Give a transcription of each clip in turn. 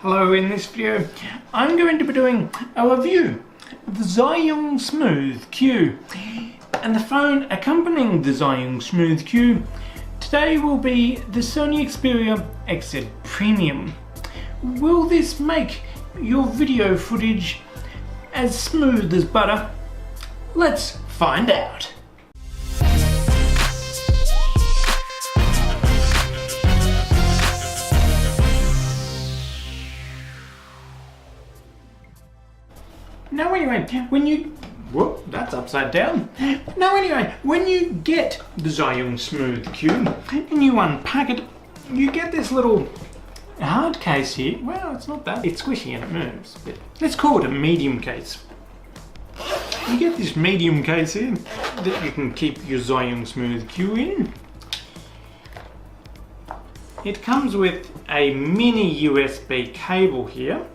Hello, in this video I'm going to be doing a review of the Zhiyun Smooth Q and the phone accompanying the Zhiyun Smooth Q today will be the Sony Xperia XZ Premium. Will this make your video footage as smooth as butter? Let's find out. Now anyway, when you... Whoop, that's upside down. Now anyway, when you get the Zhiyun Smooth Q and you unpack it, you get this little hard case here. Well, it's not that. It's squishy and it moves. But let's call it a medium case. You get this medium case here that you can keep your Zhiyun Smooth Q in. It comes with a mini USB cable here,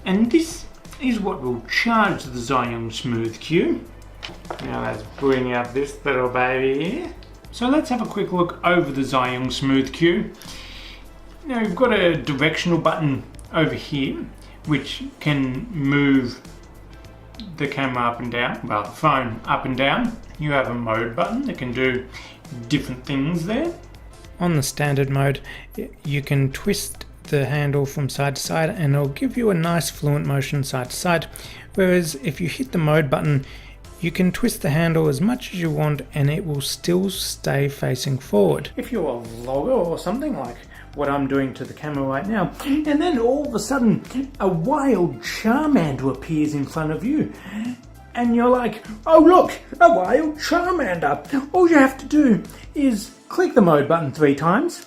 and this is what will charge the Zhiyun Smooth Q. Now let's bring out this little baby here. So let's have a quick look over the Zhiyun Smooth Q. Now you've got a directional button over here which can move the camera up and down, well, the phone up and down. You have a mode button that can do different things there. On the standard mode, you can twist the handle from side to side and it'll give you a nice fluent motion side to side, whereas if you hit the mode button you can twist the handle as much as you want and it will still stay facing forward. If you're a vlogger or something like what I'm doing to the camera right now, and then all of a sudden a wild Charmander appears in front of you and you're like, oh look, a wild Charmander, all you have to do is click the mode button 3 times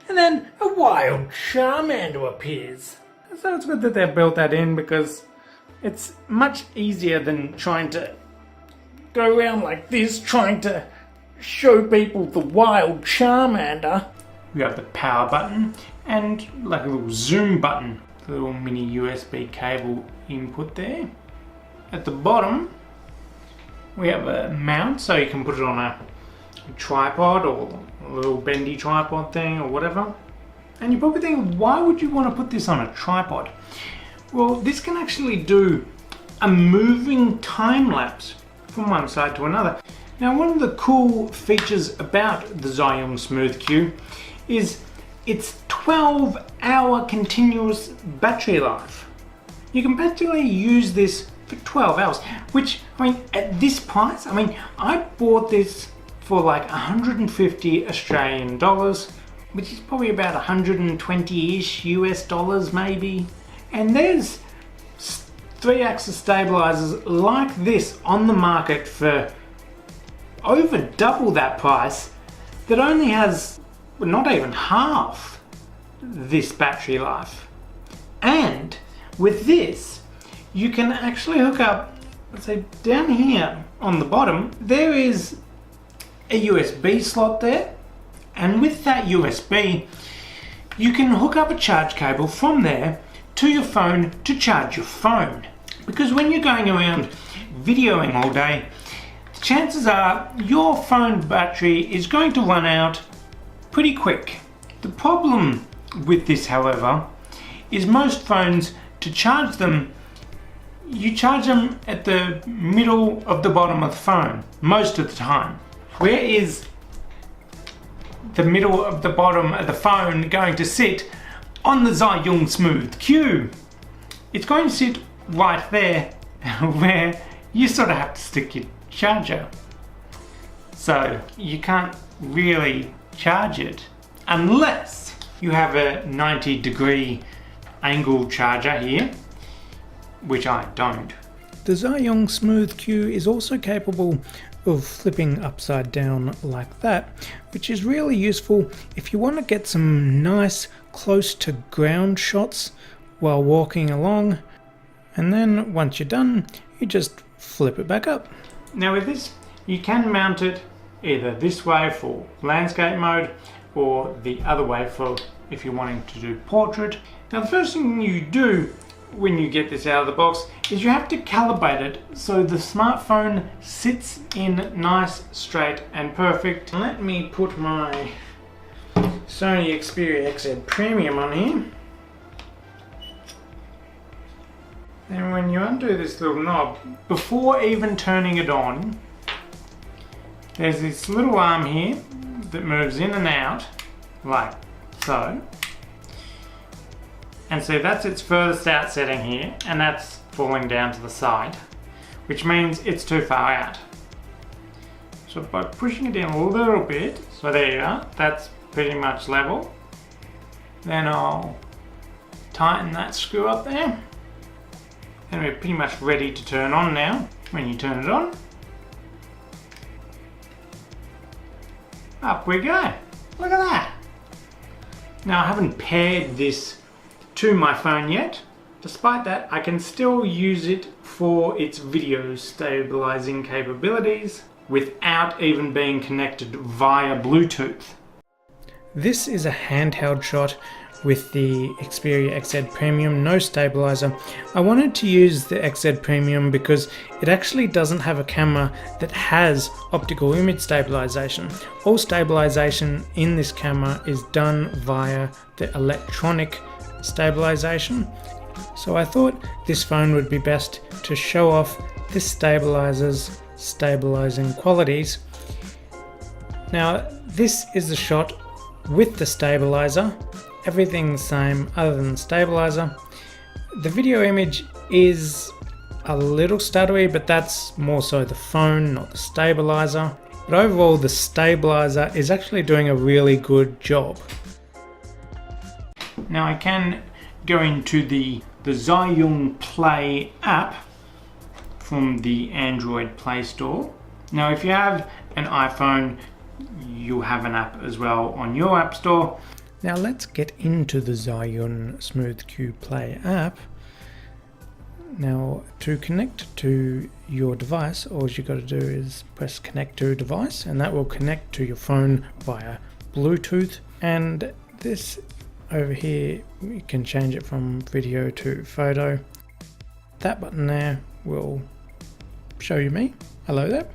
and then a wild Charmander appears. So it's good that they've built that in because it's much easier than trying to go around like this trying to show people the wild Charmander. We have the power button and like a little zoom button, the little mini USB cable input there. At the bottom we have a mount so you can put it on a tripod or a little bendy tripod thing or whatever. And you're probably thinking, why would you want to put this on a tripod? Well, this can actually do a moving time lapse from one side to another. Now, one of the cool features about the Zhiyun Smooth Q is its 12-hour continuous battery life. You can practically use this for 12 hours, which, I mean, at this price, I mean, I bought this for like 150 Australian dollars, which is probably about 120-ish US dollars maybe. And there's 3-axis stabilizers like this on the market for over double that price that only has not even half this battery life. And with this, you can actually hook up, let's say down here on the bottom, there is a USB slot there, and with that USB you can hook up a charge cable from there to your phone to charge your phone, because when you're going around videoing all day, chances are your phone battery is going to run out pretty quick. The problem with this, however, is most phones, to charge them, you charge them at the middle of the bottom of the phone most of the time. Where is the middle of the bottom of the phone going to sit on the Zhiyun Smooth Q? It's going to sit right there where you sort of have to stick your charger. So you can't really charge it unless you have a 90-degree angle charger here, which I don't. The Zhiyun Smooth Q is also capable of flipping upside down like that, which is really useful if you want to get some nice close to ground shots while walking along, and then once you're done you just flip it back up. Now with this you can mount it either this way for landscape mode or the other way for if you're wanting to do portrait. Now the first thing you do when you get this out of the box is you have to calibrate it so the smartphone sits in nice, straight and perfect. Let me put my Sony Xperia XZ Premium on here. And when you undo this little knob, before even turning it on, there's this little arm here that moves in and out, like so. And so that's its furthest out setting here, and that's falling down to the side, which means it's too far out. So by pushing it in a little bit, so there you are, that's pretty much level. Then I'll tighten that screw up there. And we're pretty much ready to turn on now. When you turn it on, up we go. Look at that. Now I haven't paired this to my phone yet. Despite that, I can still use it for its video stabilizing capabilities without even being connected via Bluetooth. This is a handheld shot with the Xperia XZ Premium, no stabilizer. I wanted to use the XZ Premium because it actually doesn't have a camera that has optical image stabilization. All stabilization in this camera is done via the electronic stabilization. So I thought this phone would be best to show off this stabilizer's stabilizing qualities. Now this is the shot with the stabilizer. Everything's the same other than the stabilizer. The video image is a little stuttery, but that's more so the phone, not the stabilizer. But overall, the stabilizer is actually doing a really good job. Now I can go into the Zhiyun Play app from the Android Play Store. Now if you have an iPhone, you'll have an app as well on your app store. Now let's get into the Zhiyun SmoothQ Play app. Now to connect to your device, all you got to do is press connect to device, and that will connect to your phone via Bluetooth. And this over here, you can change it from video to photo. That button there will show you me. Hello there.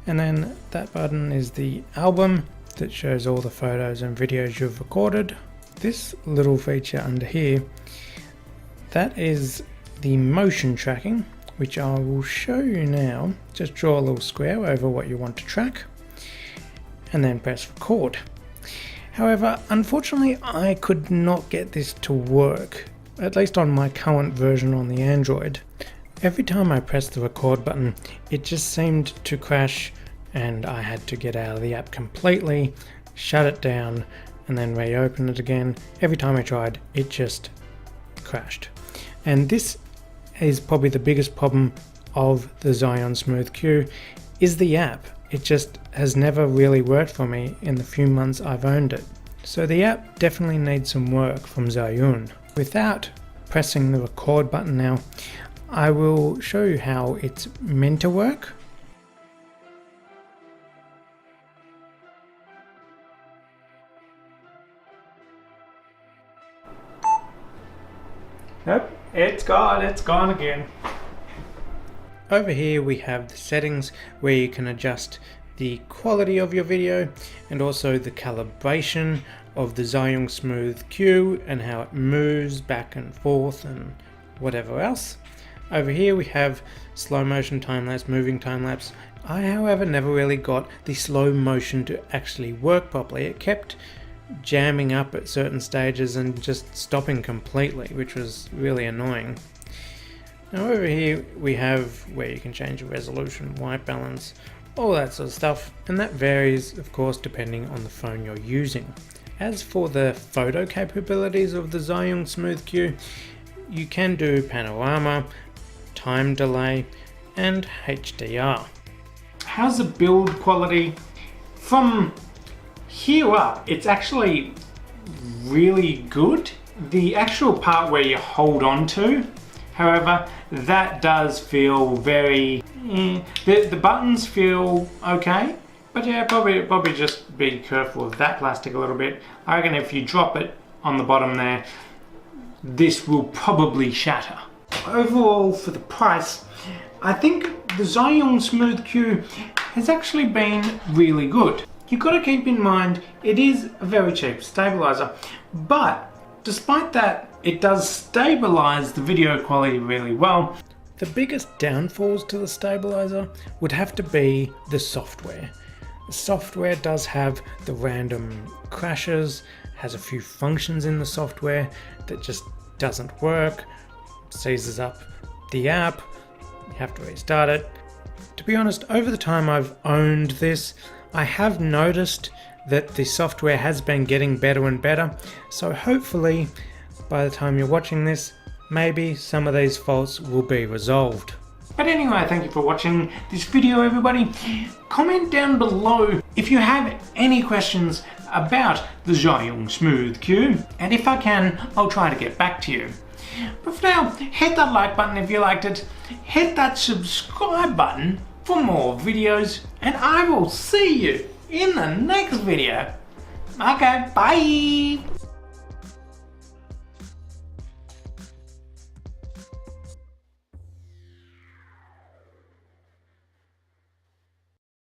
And then that button is the album that shows all the photos and videos you've recorded. This little feature under here, that is the motion tracking, which I will show you now. Just draw a little square over what you want to track and then press record. However, unfortunately I could not get this to work, at least on my current version on the Android. Every time I pressed the record button, it just seemed to crash, and I had to get out of the app completely, shut it down, and then reopen it again. Every time I tried, it just crashed. And this is probably the biggest problem of the Zhiyun SmoothQ, is the app. It just has never really worked for me in the few months I've owned it. So the app definitely needs some work from Zhiyun. Without pressing the record button now, I will show you how it's meant to work. Nope, it's gone again. Over here we have the settings where you can adjust the quality of your video and also the calibration of the Zhiyun SmoothQ and how it moves back and forth and whatever else. Over here we have slow motion time-lapse, moving time-lapse. I, however, never really got the slow motion to actually work properly. It kept jamming up at certain stages and just stopping completely, which was really annoying. Now over here we have where you can change the resolution, white balance, all that sort of stuff, and that varies of course depending on the phone you're using. As for the photo capabilities of the Zhiyun SmoothQ, you can do panorama, time delay, and HDR. How's the build quality? From here up, it's actually really good. The actual part where you hold on to, however, that does feel very, the buttons feel okay, but yeah, probably just be careful of that plastic a little bit. I reckon if you drop it on the bottom there, this will probably shatter. Overall, for the price, I think the Zhiyun SmoothQ has actually been really good. you've got to keep in mind it is a very cheap stabilizer, but despite that, it does stabilize the video quality really well. The biggest downfalls to the stabilizer would have to be the software. The software does have the random crashes, has a few functions in the software that just doesn't work, seizes up the app, you have to restart it. To be honest, over the time I've owned this, I have noticed that the software has been getting better and better, so hopefully by the time you're watching this, maybe some of these faults will be resolved. But anyway, thank you for watching this video, everybody. Comment down below if you have any questions about the Zhiyun Smooth Cube, and if I can, I'll try to get back to you. But for now, hit that like button if you liked it, hit that subscribe button for more videos, and I will see you in the next video. Okay, bye!